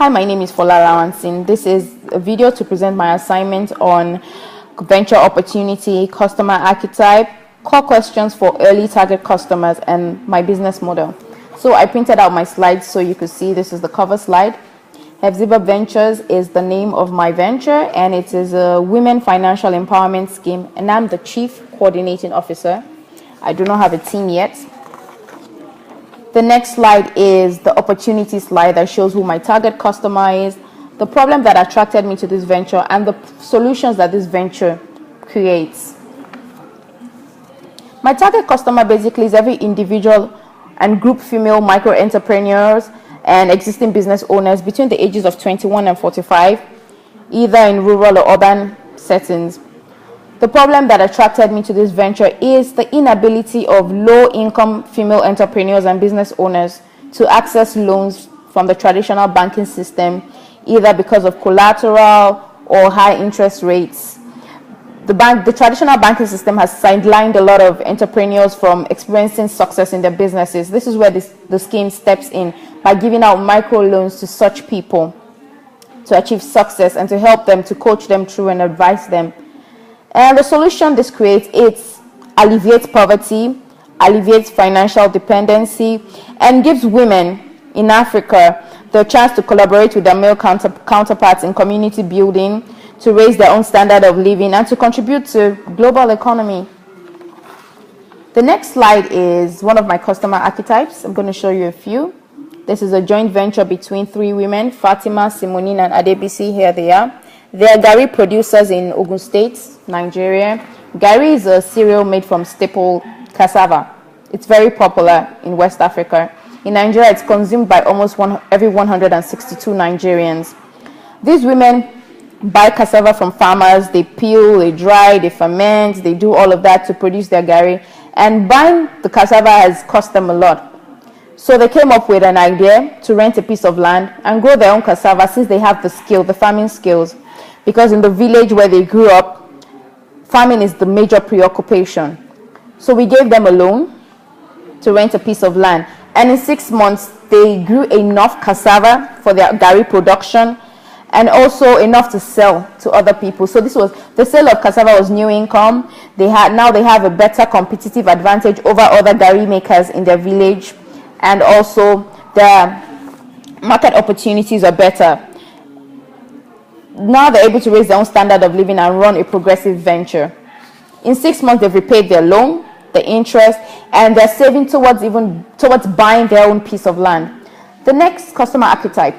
Hi, my name is Fola Lawanson. This is a video to present my assignment on venture opportunity, customer archetype, core questions for early target customers, and my business model. So I printed out my slides so you could see. This is the cover slide. Hepzibah Ventures is the name of my venture, and it is a women financial empowerment scheme, and I'm the chief coordinating officer. I do not have a team yet. The next slide is the opportunity slide that shows who my target customer is, the problem that attracted me to this venture, and the solutions that this venture creates. My target customer basically is every individual and group female micro entrepreneurs and existing business owners between the ages of 21 and 45, either in rural or urban settings. The problem that attracted me to this venture is the inability of low-income female entrepreneurs and business owners to access loans from the traditional banking system, either because of collateral or high interest rates. The traditional banking system has sidelined a lot of entrepreneurs from experiencing success in their businesses. This is where the scheme steps in by giving out microloans to such people to achieve success and to help them, to coach them through and advise them. And the solution this creates, it alleviates poverty, alleviates financial dependency, and gives women in Africa the chance to collaborate with their male counterparts in community building, to raise their own standard of living, and to contribute to global economy. The next slide is one of my customer archetypes. I'm going to show you a few. This is a joint venture between three women, Fatima, Simonin, and Adebisi. Here they are. They are Gari producers in Ogun State, Nigeria. Gari is a cereal made from staple cassava. It's very popular in West Africa. In Nigeria, it's consumed by almost every 162 Nigerians. These women buy cassava from farmers. They peel, they dry, they ferment, they do all of that to produce their Gari. And buying the cassava has cost them a lot. So they came up with an idea to rent a piece of land and grow their own cassava, since they have the skill, the farming skills. Because in the village where they grew up, farming is the major preoccupation. So we gave them a loan to rent a piece of land. And in 6 months, they grew enough cassava for their Gari production and also enough to sell to other people. So the sale of cassava was new income. Now they have a better competitive advantage over other Gari makers in their village. And also their market opportunities are better. Now they're able to raise their own standard of living and run a progressive venture. In 6 months, they've repaid their loan, the interest, and they're saving towards buying their own piece of land. The next customer archetype.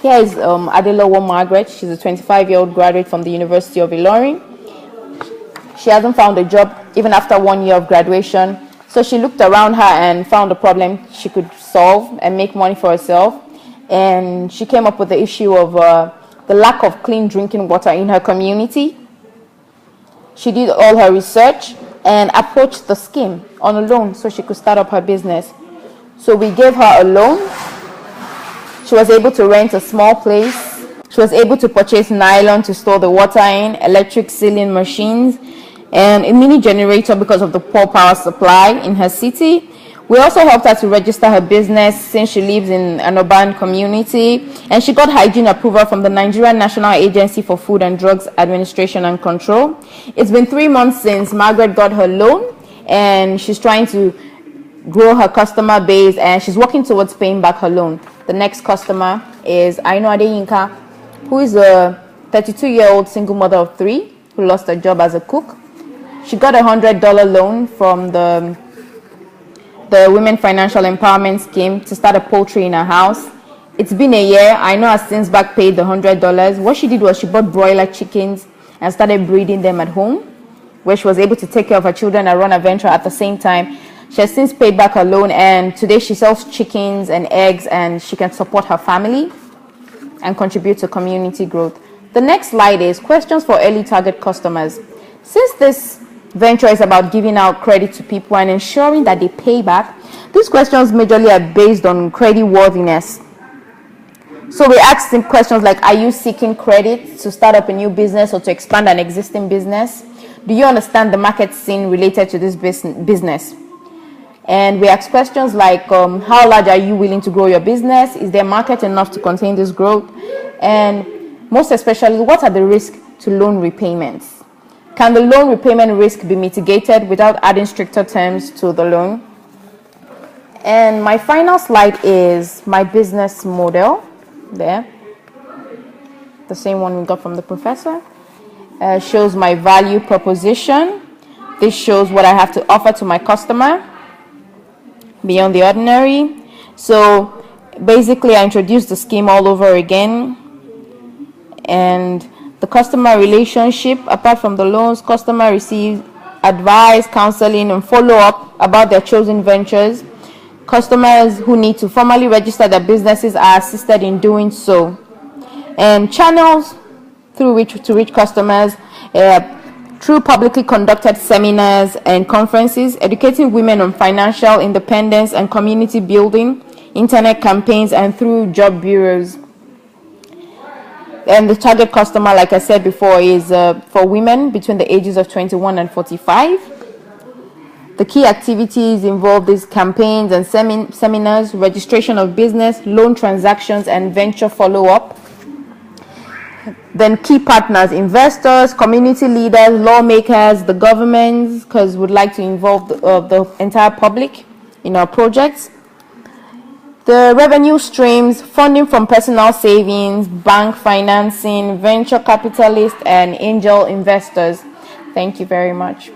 Here is Adelowo Margaret. She's a 25-year-old graduate from the University of Ilorin. She hasn't found a job even after 1 year of graduation. So she looked around her and found a problem she could solve and make money for herself. And she came up with the issue of the lack of clean drinking water in her community. She did all her research and approached the scheme on a loan so she could start up her business. So we gave her a loan. She was able to rent a small place. She was able to purchase nylon to store the water in, electric sealing machines, and a mini generator because of the poor power supply in her city. We also helped her to register her business since she lives in an urban community, and she got hygiene approval from the Nigerian National Agency for Food and Drugs Administration and Control. It's been 3 months since Margaret got her loan, and she's trying to grow her customer base, and she's working towards paying back her loan. The next customer is Aino Adeyinka, who is a 32-year-old single mother of 3 who lost her job as a cook. She got a $100 loan from the Women Financial Empowerment Scheme to start a poultry in her house. It's been a year. I know has since back paid the $100. What she did was she bought broiler chickens and started breeding them at home, where she was able to take care of her children and run a venture at the same time. She has since paid back her loan, and today she sells chickens and eggs, and she can support her family and contribute to community growth. The next slide is questions for early target customers. Since this venture is about giving out credit to people and ensuring that they pay back, these questions majorly are based on credit worthiness. So we ask them questions like, are you seeking credit to start up a new business or to expand an existing business? Do you understand the market scene related to this business? And we ask questions like, how large are you willing to grow your business? Is there market enough to contain this growth? And most especially, what are the risks to loan repayments? Can the loan repayment risk be mitigated without adding stricter terms to the loan? And my final slide is my business model. There, the same one we got from the professor. Shows my value proposition. This shows what I have to offer to my customer beyond the ordinary. So basically, I introduced the scheme all over again. And the customer relationship, apart from the loans, customer receives advice, counseling, and follow-up about their chosen ventures. Customers who need to formally register their businesses are assisted in doing so. And channels through which to reach customers, through publicly conducted seminars and conferences, educating women on financial independence and community building, internet campaigns, and through job bureaus. And the target customer, like I said before, is for women between the ages of 21 and 45. The key activities involve these campaigns and seminars, registration of business, loan transactions, and venture follow-up. Then key partners, investors, community leaders, lawmakers, the governments, because we'd like to involve the entire public in our projects. The revenue streams, funding from personal savings, bank financing, venture capitalists, and angel investors. Thank you very much.